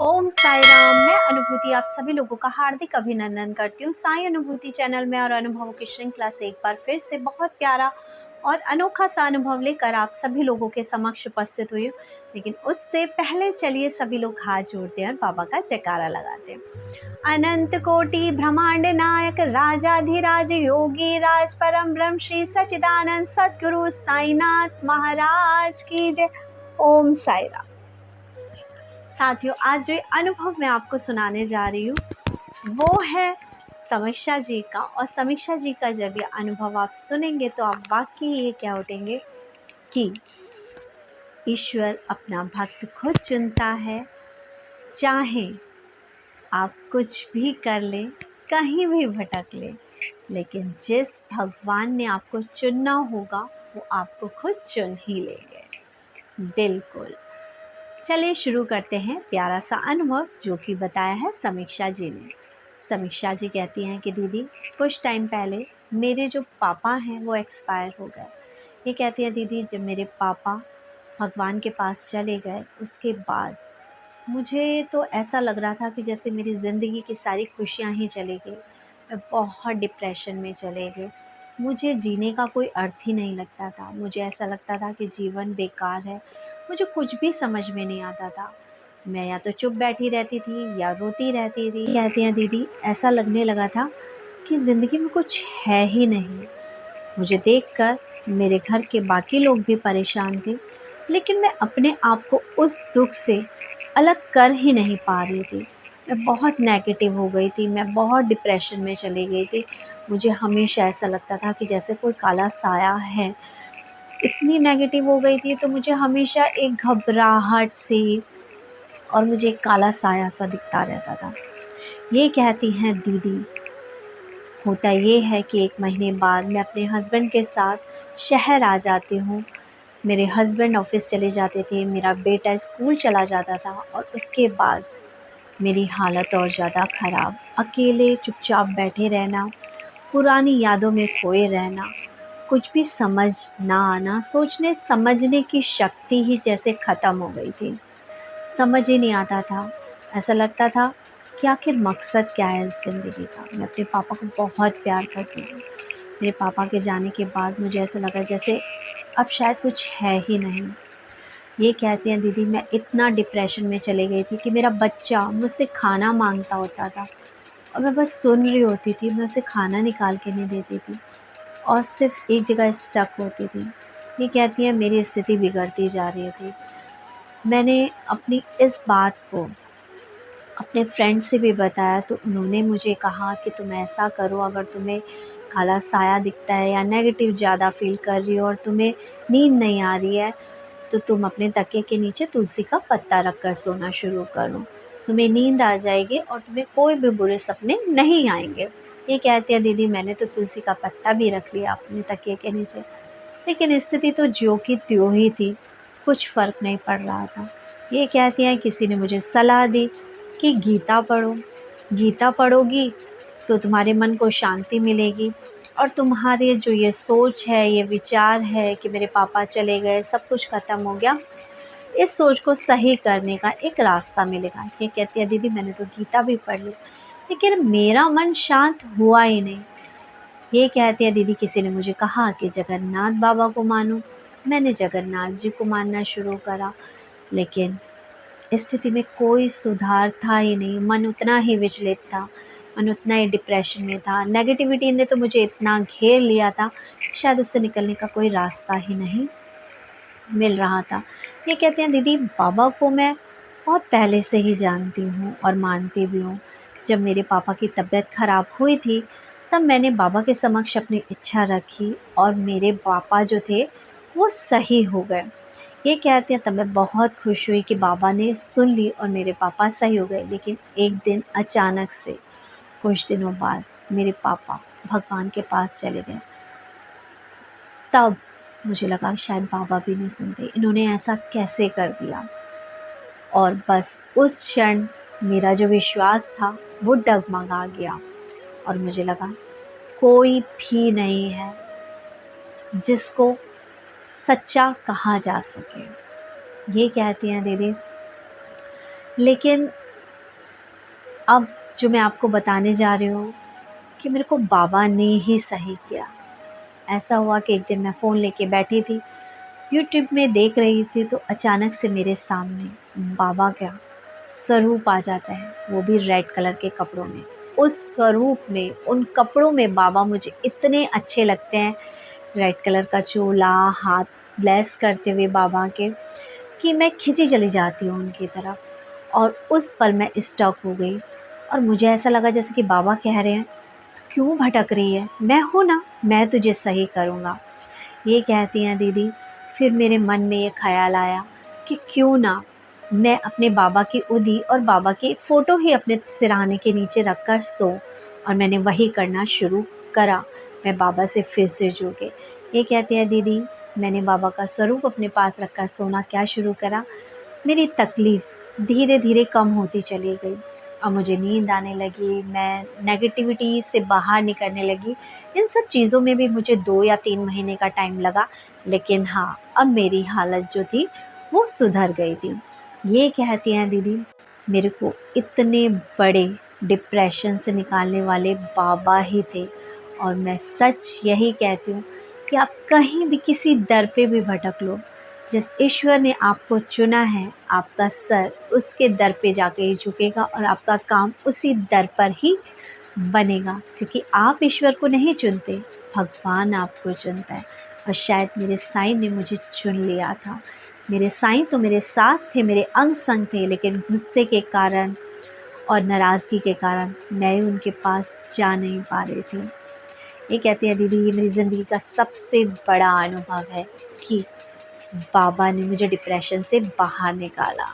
ओम साई राम। मैं अनुभूति आप सभी लोगों का हार्दिक अभिनंदन करती हूँ साई अनुभूति चैनल में और अनुभवों की श्रृंखला से एक बार फिर से बहुत प्यारा और अनोखा सा अनुभव लेकर आप सभी लोगों के समक्ष उपस्थित हुई हूँ। लेकिन उससे पहले चलिए सभी लोग हाथ जोड़ते हैं और बाबा का जयकारा लगाते हैं। अनंत कोटि ब्रह्मांड नायक राजाधिराज योगी राज परम ब्रह्म श्री सच्चिदानंद सद्गुरु साईनाथ महाराज की जय। ओम साई राम। साथियों, आज जो अनुभव मैं आपको सुनाने जा रही हूँ वो है समीक्षा जी का। और समीक्षा जी का जब ये अनुभव आप सुनेंगे तो आप वाकई ये कह उठेंगे कि ईश्वर अपना भक्त खुद चुनता है। चाहे आप कुछ भी कर ले, कहीं भी भटक ले, लेकिन जिस भगवान ने आपको चुनना होगा वो आपको खुद चुन ही लेंगे। बिल्कुल। चलिए शुरू करते हैं प्यारा सा अनुभव जो कि बताया है समीक्षा जी ने। समीक्षा जी कहती हैं कि दीदी, कुछ टाइम पहले मेरे जो पापा हैं वो एक्सपायर हो गए। ये कहती है दीदी, जब मेरे पापा भगवान के पास चले गए उसके बाद मुझे तो ऐसा लग रहा था कि जैसे मेरी ज़िंदगी की सारी खुशियाँ ही चली गई। मैं बहुत डिप्रेशन में चले गई। मुझे जीने का कोई अर्थ ही नहीं लगता था। मुझे ऐसा लगता था कि जीवन बेकार है। मुझे कुछ भी समझ में नहीं आता था। मैं या तो चुप बैठी रहती थी या रोती रहती थी। कहती हैं दीदी, ऐसा लगने लगा था कि ज़िंदगी में कुछ है ही नहीं। मुझे देखकर मेरे घर के बाकी लोग भी परेशान थे, लेकिन मैं अपने आप को उस दुख से अलग कर ही नहीं पा रही थी। मैं बहुत नेगेटिव हो गई थी, मैं बहुत डिप्रेशन में चली गई थी। मुझे हमेशा ऐसा लगता था कि जैसे कोई काला साया है। इतनी नेगेटिव हो गई थी तो मुझे हमेशा एक घबराहट सी और मुझे एक काला साया सा दिखता रहता था। ये कहती हैं दीदी, होता ये है कि 1 महीने बाद मैं अपने हस्बैंड के साथ शहर आ जाती हूँ। मेरे हस्बैंड ऑफिस चले जाते थे, मेरा बेटा स्कूल चला जाता था और उसके बाद मेरी हालत और ज़्यादा ख़राब। अकेले चुपचाप बैठे रहना, पुरानी यादों में खोए रहना, कुछ भी समझ ना आना, सोचने समझने की शक्ति ही जैसे ख़त्म हो गई थी। समझ ही नहीं आता था। ऐसा लगता था कि आखिर मकसद क्या है इस ज़िंदगी का। मैं अपने पापा को बहुत प्यार करती थी। मेरे पापा के जाने के बाद मुझे ऐसा लगा जैसे अब शायद कुछ है ही नहीं। ये कहती हैं दीदी, मैं इतना डिप्रेशन में चली गई थी कि मेरा बच्चा मुझसे खाना माँगता होता था और मैं बस सुन रही होती थी। मैं उसे खाना निकाल के नहीं देती थी और सिर्फ़ एक जगह स्टक होती थी। ये कहती हैं मेरी स्थिति बिगड़ती जा रही थी। मैंने अपनी इस बात को अपने फ्रेंड से भी बताया तो उन्होंने मुझे कहा कि तुम ऐसा करो, अगर तुम्हें काला साया दिखता है या नेगेटिव ज़्यादा फ़ील कर रही हो और तुम्हें नींद नहीं आ रही है तो तुम अपने तकिए के नीचे तुलसी का पत्ता रख कर सोना शुरू करो। तुम्हें नींद आ जाएगी और तुम्हें कोई भी बुरे सपने नहीं आएंगे। ये कहती है दीदी, मैंने तो तुलसी का पत्ता भी रख लिया अपने तकिए के नीचे, लेकिन स्थिति तो ज्यों की त्यों ही थी। कुछ फ़र्क नहीं पड़ रहा था। ये कहती हैं किसी ने मुझे सलाह दी कि गीता पढ़ो। गीता पढ़ोगी तो तुम्हारे मन को शांति मिलेगी और तुम्हारे जो ये सोच है, ये विचार है कि मेरे पापा चले गए, सब कुछ ख़त्म हो गया, इस सोच को सही करने का एक रास्ता मिलेगा। ये कहती है दीदी, मैंने तो गीता भी पढ़ ली, लेकिन मेरा मन शांत हुआ ही नहीं। ये कहती है दीदी, किसी ने मुझे कहा कि जगन्नाथ बाबा को मानो। मैंने जगन्नाथ जी को मानना शुरू करा, लेकिन स्थिति में कोई सुधार था ही नहीं। मन उतना ही विचलित था, मन उतना ही डिप्रेशन में था। नेगेटिविटी ने तो मुझे इतना घेर लिया था, शायद उससे निकलने का कोई रास्ता ही नहीं मिल रहा था। ये कहते हैं दीदी, बाबा को मैं बहुत पहले से ही जानती हूँ और मानती भी हूँ। जब मेरे पापा की तबीयत ख़राब हुई थी तब मैंने बाबा के समक्ष अपनी इच्छा रखी और मेरे पापा जो थे वो सही हो गए। ये कहते हैं तब मैं बहुत खुश हुई कि बाबा ने सुन ली और मेरे पापा सही हो गए। लेकिन एक दिन अचानक से कुछ दिनों बाद मेरे पापा भगवान के पास चले गए। तब मुझे लगा शायद बाबा भी नहीं सुनते, इन्होंने ऐसा कैसे कर दिया। और बस उस क्षण मेरा जो विश्वास था वो डगमगा गया और मुझे लगा कोई भी नहीं है जिसको सच्चा कहा जा सके। ये कहती हैं दीदी, लेकिन अब जो मैं आपको बताने जा रही हूँ कि मेरे को बाबा ने ही सही किया। ऐसा हुआ कि एक दिन मैं फ़ोन लेके बैठी थी, यूट्यूब में देख रही थी, तो अचानक से मेरे सामने बाबा का स्वरूप आ जाता है, वो भी रेड कलर के कपड़ों में। उस स्वरूप में, उन कपड़ों में बाबा मुझे इतने अच्छे लगते हैं, रेड कलर का चोला, हाथ ब्लेस करते हुए बाबा के, कि मैं खिंची चली जाती हूँ उनकी तरफ। और उस पल मैं स्टक हो गई और मुझे ऐसा लगा जैसे कि बाबा कह रहे हैं, क्यों भटक रही है, मैं हूँ ना, मैं तुझे सही करूँगा। ये कहती हैं दीदी, फिर मेरे मन में ये ख़्याल आया कि क्यों ना मैं अपने बाबा की उदी और बाबा की एक फ़ोटो ही अपने सिरहाने के नीचे रख कर सोऊं, और मैंने वही करना शुरू करा। मैं बाबा से फिर से जुड़ गई। ये कहती हैं दीदी, मैंने बाबा का स्वरूप अपने पास रख कर सोना क्या शुरू करा, मेरी तकलीफ़ धीरे धीरे कम होती चली गई और मुझे नींद आने लगी, मैं नेगेटिविटी से बाहर निकलने लगी। इन सब चीज़ों में भी मुझे 2 या 3 महीने का टाइम लगा, लेकिन हाँ, अब मेरी हालत जो थी वो सुधर गई थी। ये कहती हैं दीदी, मेरे को इतने बड़े डिप्रेशन से निकालने वाले बाबा ही थे। और मैं सच यही कहती हूँ कि आप कहीं भी किसी दर पे भी भटक लो, जिस ईश्वर ने आपको चुना है, आपका सर उसके दर पे जाके ही झुकेगा और आपका काम उसी दर पर ही बनेगा, क्योंकि आप ईश्वर को नहीं चुनते, भगवान आपको चुनता है। और शायद मेरे साईं ने मुझे चुन लिया था। मेरे साईं तो मेरे साथ थे, मेरे अंग संग थे, लेकिन गुस्से के कारण और नाराज़गी के कारण मैं उनके पास जा नहीं पा रही थी। ये कहती है दीदी, ये मेरी ज़िंदगी का सबसे बड़ा अनुभव है कि बाबा ने मुझे डिप्रेशन से बाहर निकाला,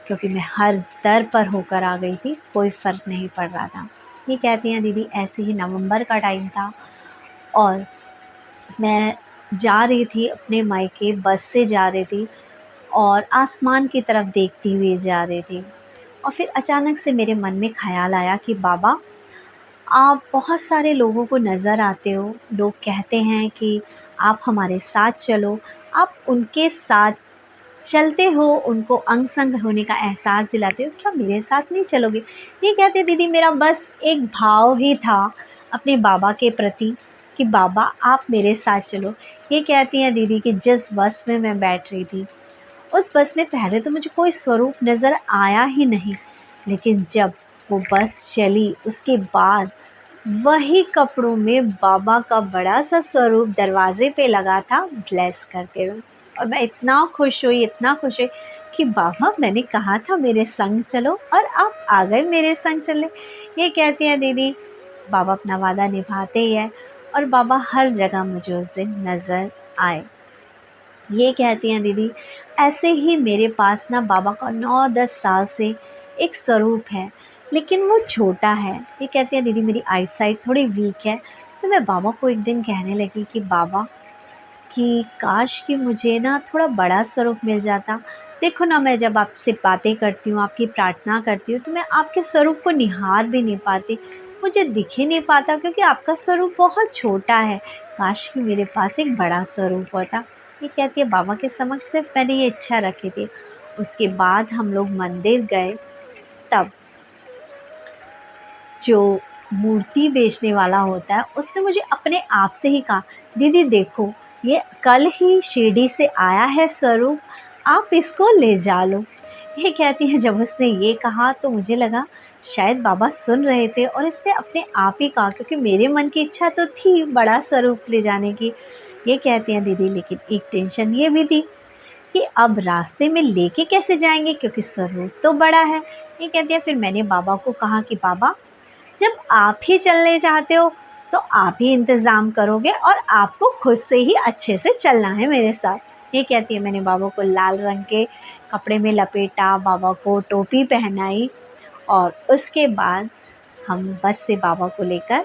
क्योंकि मैं हर दर पर होकर आ गई थी, कोई फ़र्क नहीं पड़ रहा था। ये कहती हैं दीदी, ऐसे ही नवंबर का टाइम था और मैं जा रही थी अपने मायके, बस से जा रही थी और आसमान की तरफ देखती हुई जा रही थी। और फिर अचानक से मेरे मन में ख़्याल आया कि बाबा, आप बहुत सारे लोगों को नज़र आते हो, लोग कहते हैं कि आप हमारे साथ चलो, आप उनके साथ चलते हो, उनको अंग-संग होने का एहसास दिलाते हो, क्या मेरे साथ नहीं चलोगे? ये कहते दीदी, मेरा बस एक भाव ही था अपने बाबा के प्रति कि बाबा आप मेरे साथ चलो। ये कहती हैं दीदी कि जिस बस में मैं बैठ रही थी, उस बस में पहले तो मुझे कोई स्वरूप नज़र आया ही नहीं, लेकिन जब वो बस चली उसके बाद वही कपड़ों में बाबा का बड़ा-सा स्वरूप दरवाज़े पे लगा था ब्लेस करते हुए। और मैं इतना खुश हुई, इतना खुश हुई कि बाबा, मैंने कहा था मेरे संग चलो और आप आ गए मेरे संग चलने। ये कहती हैं दीदी, बाबा अपना वादा निभाते ही हैं और बाबा हर जगह मुझे उस दिन नज़र आए। ये कहती हैं दीदी, ऐसे ही मेरे पास ना बाबा का 9-10 साल से एक स्वरूप है, लेकिन वो छोटा है। ये कहती हैं दीदी, मेरी आईसाइट थोड़ी वीक है, तो मैं बाबा को एक दिन कहने लगी कि बाबा, कि काश कि मुझे ना थोड़ा बड़ा स्वरूप मिल जाता। देखो ना, मैं जब आपसे बातें करती हूँ, आपकी प्रार्थना करती हूँ, तो मैं आपके स्वरूप को निहार भी नहीं पाती, मुझे दिख ही नहीं पाता, क्योंकि आपका स्वरूप बहुत छोटा है। काश कि मेरे पास एक बड़ा स्वरूप होता। ये कहती है, बाबा के समक्ष सिर्फ मैंने ये इच्छा रखी थी। उसके बाद हम लोग मंदिर गए, तब जो मूर्ति बेचने वाला होता है उसने मुझे अपने आप से ही कहा, दीदी देखो, ये कल ही शिरडी से आया है स्वरूप, आप इसको ले जा लो। ये कहती है, जब उसने ये कहा तो मुझे लगा शायद बाबा सुन रहे थे और इसने अपने आप ही कहा, क्योंकि मेरे मन की इच्छा तो थी बड़ा स्वरूप ले जाने की। ये कहती हैं दीदी, लेकिन एक टेंशन ये भी थी कि अब रास्ते में लेके कैसे जाएंगे, क्योंकि स्वरूप तो बड़ा है। ये कहती है, फिर मैंने बाबा को कहा कि बाबा, जब आप ही चलने चाहते हो तो आप ही इंतज़ाम करोगे और आपको खुद से ही अच्छे से चलना है मेरे साथ। ये कहती है, मैंने बाबा को लाल रंग के कपड़े में लपेटा, बाबा को टोपी पहनाई और उसके बाद हम बस से बाबा को लेकर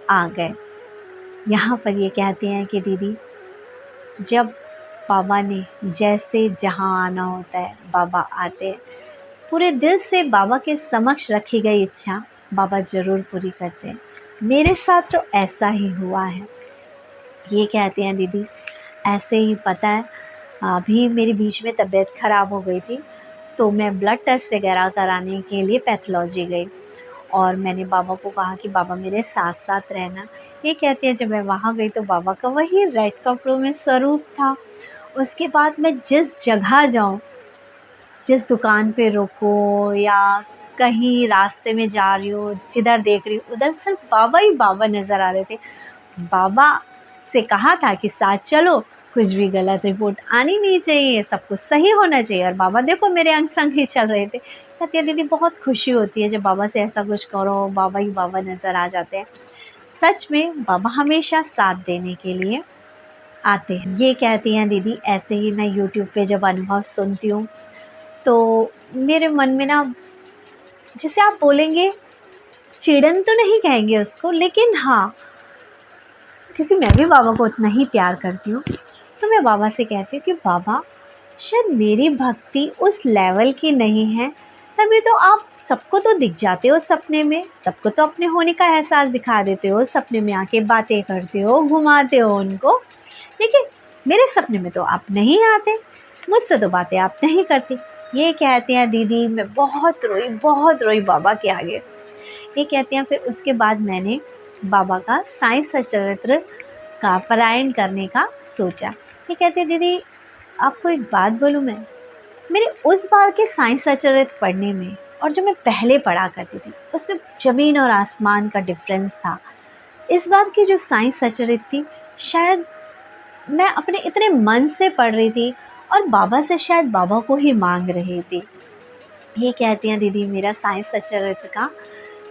आ गए। यहाँ पर ये कहते हैं कि दीदी, जब बाबा ने जैसे जहाँ आना होता है बाबा आते हैं, पूरे दिल से बाबा के समक्ष रखी गई इच्छा बाबा ज़रूर पूरी करते हैं। मेरे साथ तो ऐसा ही हुआ है। ये कहते हैं दीदी, ऐसे ही पता है, अभी मेरी बीच में तबीयत ख़राब हो गई थी, तो मैं ब्लड टेस्ट वगैरह कराने के लिए पैथोलॉजी गई और मैंने बाबा को कहा कि बाबा मेरे साथ साथ रहना। ये कहते हैं जब मैं वहाँ गई तो बाबा का वही रेड कपड़ों में स्वरूप था। उसके बाद मैं जिस जगह जाऊँ, जिस दुकान पे रुको या कहीं रास्ते में जा रही हूँ, जिधर देख रही हूँ उधर सिर्फ बाबा ही बाबा नज़र आ रहे थे। बाबा से कहा था कि साथ चलो, कुछ भी गलत रिपोर्ट आनी नहीं चाहिए, सब कुछ सही होना चाहिए, और बाबा देखो मेरे अंग संग ही चल रहे थे। कहती है दीदी बहुत खुशी होती है जब बाबा से ऐसा कुछ करो, बाबा ही बाबा नज़र आ जाते हैं। सच में बाबा हमेशा साथ देने के लिए आते हैं। ये कहती हैं दीदी ऐसे ही मैं यूट्यूब पे जब अनुभव सुनती हूँ तो मेरे मन में ना, जिसे आप बोलेंगे चिढ़न तो नहीं कहेंगे उसको, लेकिन हाँ, क्योंकि मैं भी बाबा को उतना ही प्यार करती हूँ, तो मैं बाबा से कहती हूँ कि बाबा शायद मेरी भक्ति उस लेवल की नहीं है, तभी तो आप सबको तो दिख जाते हो सपने में, सबको तो अपने होने का एहसास दिखा देते हो, सपने में आके बातें करते हो, घुमाते हो उनको, लेकिन मेरे सपने में तो आप नहीं आते, मुझसे तो बातें आप नहीं करती। ये कहते हैं दीदी मैं बहुत रोई बाबा के आगे। ये कहते हैं फिर उसके बाद मैंने बाबा का साईं सचरित्र का पारायण करने का सोचा। ये कहते हैं दीदी आपको एक बात बोलूँ मैं, मेरे उस बार के साईं सचरित्र पढ़ने में और जो मैं पहले पढ़ा करती थी उसमें ज़मीन और आसमान का डिफरेंस था। इस बार की जो साईं सचरित्र थी शायद मैं अपने इतने मन से पढ़ रही थी और बाबा से शायद बाबा को ही मांग रही थी। ये कहती हैं दीदी मेरा साईं सचरित्र का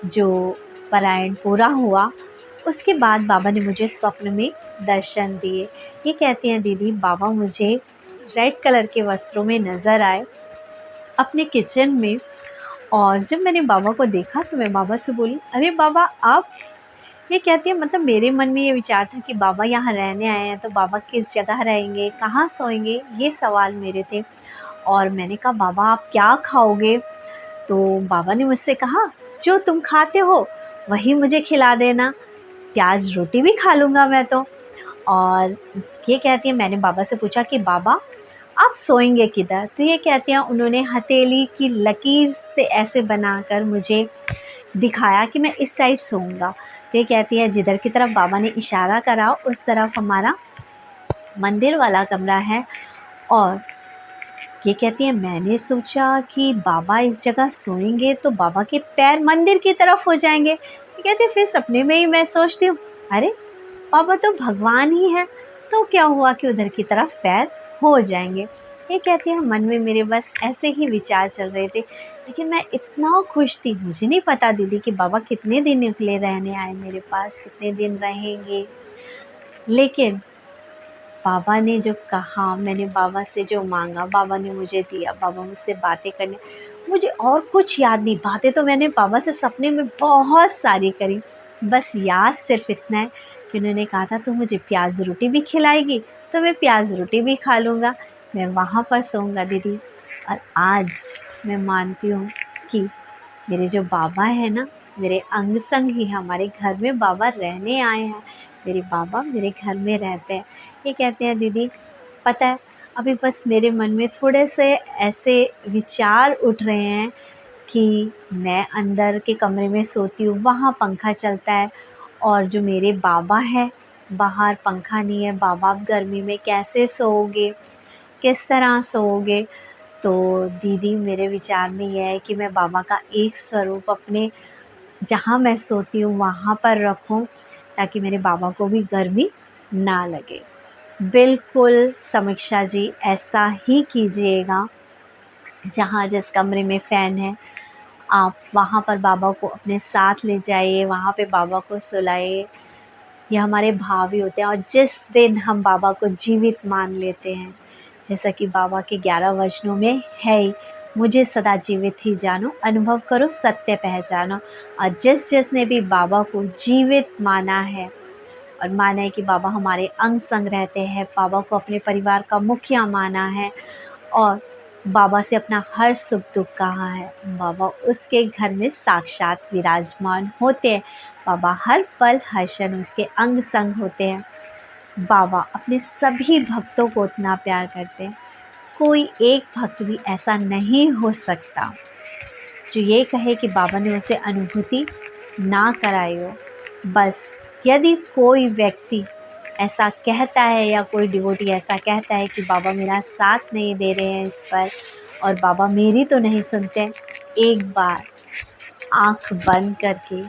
जो पारायण पूरा हुआ उसके बाद बाबा ने मुझे स्वप्न में दर्शन दिए। ये कहती हैं दीदी बाबा मुझे रेड कलर के वस्त्रों में नज़र आए अपने किचन में, और जब मैंने बाबा को देखा तो मैं बाबा से बोली अरे बाबा आप। ये कहती है मतलब मेरे मन में ये विचार था कि बाबा यहाँ रहने आए हैं तो बाबा किस जगह रहेंगे, कहाँ सोएंगे, ये सवाल मेरे थे। और मैंने कहा बाबा आप क्या खाओगे, तो बाबा ने मुझसे कहा जो तुम खाते हो वही मुझे खिला देना, प्याज रोटी भी खा लूँगा मैं तो। और ये कहती है मैंने बाबा से पूछा कि बाबा आप सोएंगे किधर, तो ये कहती हैं उन्होंने हथेली की लकीर से ऐसे बनाकर मुझे दिखाया कि मैं इस साइड सोऊंगा। तो ये कहती है जिधर की तरफ बाबा ने इशारा करा उस तरफ हमारा मंदिर वाला कमरा है। और ये कहती है मैंने सोचा कि बाबा इस जगह सोएंगे तो बाबा के पैर मंदिर की तरफ हो जाएंगे। ये कहती है फिर सपने में ही मैं सोचती हूँ अरे बाबा तो भगवान ही है, तो क्या हुआ कि उधर की तरफ पैर हो जाएंगे। ये कहती है मन में मेरे बस ऐसे ही विचार चल रहे थे, लेकिन मैं इतना खुश थी, मुझे नहीं पता दीदी कि बाबा कितने दिन निकले रहने आए मेरे पास, कितने दिन रहेंगे। लेकिन बाबा ने जो कहा, मैंने बाबा से जो मांगा बाबा ने मुझे दिया। बाबा मुझसे बातें करने, मुझे और कुछ याद नहीं, बातें तो मैंने बाबा से सपने में बहुत सारी करी, बस याद सिर्फ इतना है कि उन्होंने कहा था तू मुझे प्याज रोटी भी खिलाएगी तो मैं प्याज रोटी भी खा लूँगा, मैं वहाँ पर सोऊंगा दीदी। और आज मैं मानती हूँ कि मेरे जो बाबा हैं ना, मेरे अंग संग ही हमारे घर में बाबा रहने आए हैं, मेरे बाबा मेरे घर में रहते हैं। ये कहते हैं दीदी पता है अभी बस मेरे मन में थोड़े से ऐसे विचार उठ रहे हैं कि मैं अंदर के कमरे में सोती हूँ, वहाँ पंखा चलता है, और जो मेरे बाबा हैं बाहर पंखा नहीं है, बाबा आप गर्मी में कैसे सोओगे, किस तरह सोओगे। तो दीदी मेरे विचार में यह है कि मैं बाबा का एक स्वरूप अपने जहाँ मैं सोती हूँ वहाँ पर रखूँ ताकि मेरे बाबा को भी गर्मी ना लगे। बिल्कुल समीक्षा जी ऐसा ही कीजिएगा, जहाँ जिस कमरे में फ़ैन है आप वहाँ पर बाबा को अपने साथ ले जाइए, वहाँ पे बाबा को सुलाइए। ये हमारे भाव ही होते हैं, और जिस दिन हम बाबा को जीवित मान लेते हैं, जैसा कि बाबा के 11 वचनों में है ही, मुझे सदा जीवित ही जानो, अनुभव करो सत्य पहचानो। और जिसने भी बाबा को जीवित माना है और माना है कि बाबा हमारे अंग संग रहते हैं, बाबा को अपने परिवार का मुखिया माना है और बाबा से अपना हर सुख दुख कहा है, बाबा उसके घर में साक्षात विराजमान होते हैं। बाबा हर पल हर क्षण उसके अंग संग होते हैं। बाबा अपने सभी भक्तों को उतना प्यार करते हैं, कोई एक भक्त भी ऐसा नहीं हो सकता जो ये कहे कि बाबा ने उसे अनुभूति ना कराई हो। बस यदि कोई व्यक्ति ऐसा कहता है या कोई डिवोटी ऐसा कहता है कि बाबा मेरा साथ नहीं दे रहे हैं इस पर और बाबा मेरी तो नहीं सुनते, एक बार आँख बंद करके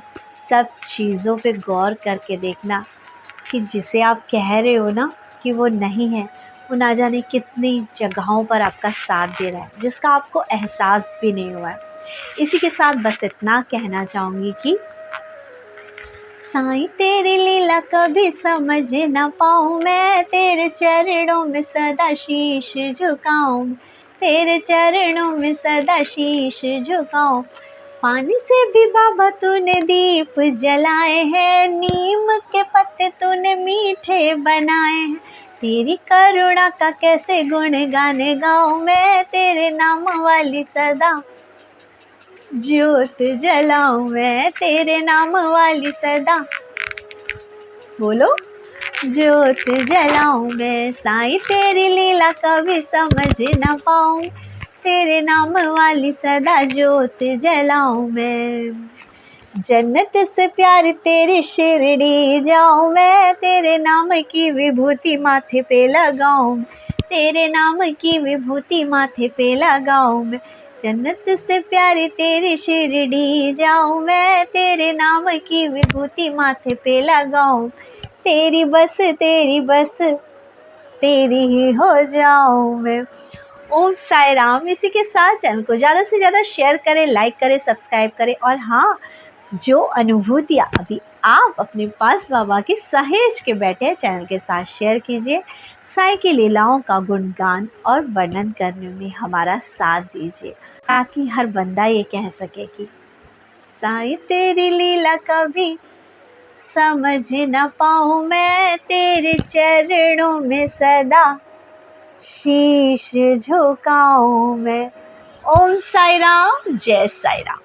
सब चीज़ों पे गौर करके देखना कि जिसे आप कह रहे हो ना कि वो नहीं है, वो ना जाने कितनी जगहों पर आपका साथ दे रहा है, जिसका आपको एहसास भी नहीं हुआ है। इसी के साथ बस इतना कहना चाहूँगी कि साईं तेरी लीला कभी समझ न पाऊँ मैं, तेरे चरणों में सदा शीश झुकाऊँ, तेरे चरणों में सदा शीश झुकाऊँ। पानी से भी बाबा तूने दीप जलाए हैं, नीम के पत्ते तूने मीठे बनाए हैं, तेरी करुणा का कैसे गुणगान गाऊं मैं, तेरे नाम वाली सदा ज्योत जलाऊं मैं, तेरे नाम वाली सदा बोलो ज्योत जलाऊं मैं। साईं तेरी लीला कभी समझ न पाऊं, तेरे नाम वाली सदा ज्योत जलाऊं मैं। जन्नत से प्यार तेरी शिरडी जाऊं मैं, तेरे नाम की विभूति माथे पे लगाऊं, तेरे नाम की विभूति माथे पे लगाऊं मैं। जन्नत से प्यार तेरी शिरडी जाऊं मैं, तेरे नाम की विभूति माथे पे लगाऊं, तेरी बस तेरी ही हो जाऊं मैं। ओम साई राम। इसी के साथ चैनल को ज़्यादा से ज़्यादा शेयर करें, लाइक करें, सब्सक्राइब करें और हाँ, जो अनुभूतियाँ अभी आप अपने पास बाबा के सहेज के बैठे हैं चैनल के साथ शेयर कीजिए। साईं की लीलाओं का गुणगान और वर्णन करने में हमारा साथ दीजिए, ताकि हर बंदा ये कह सके कि साईं तेरी लीला कभी समझ न पाऊँ मैं, तेरे चरणों में सदा शीश झुकाऊं मैं। ओम साई राम, जय साई राम।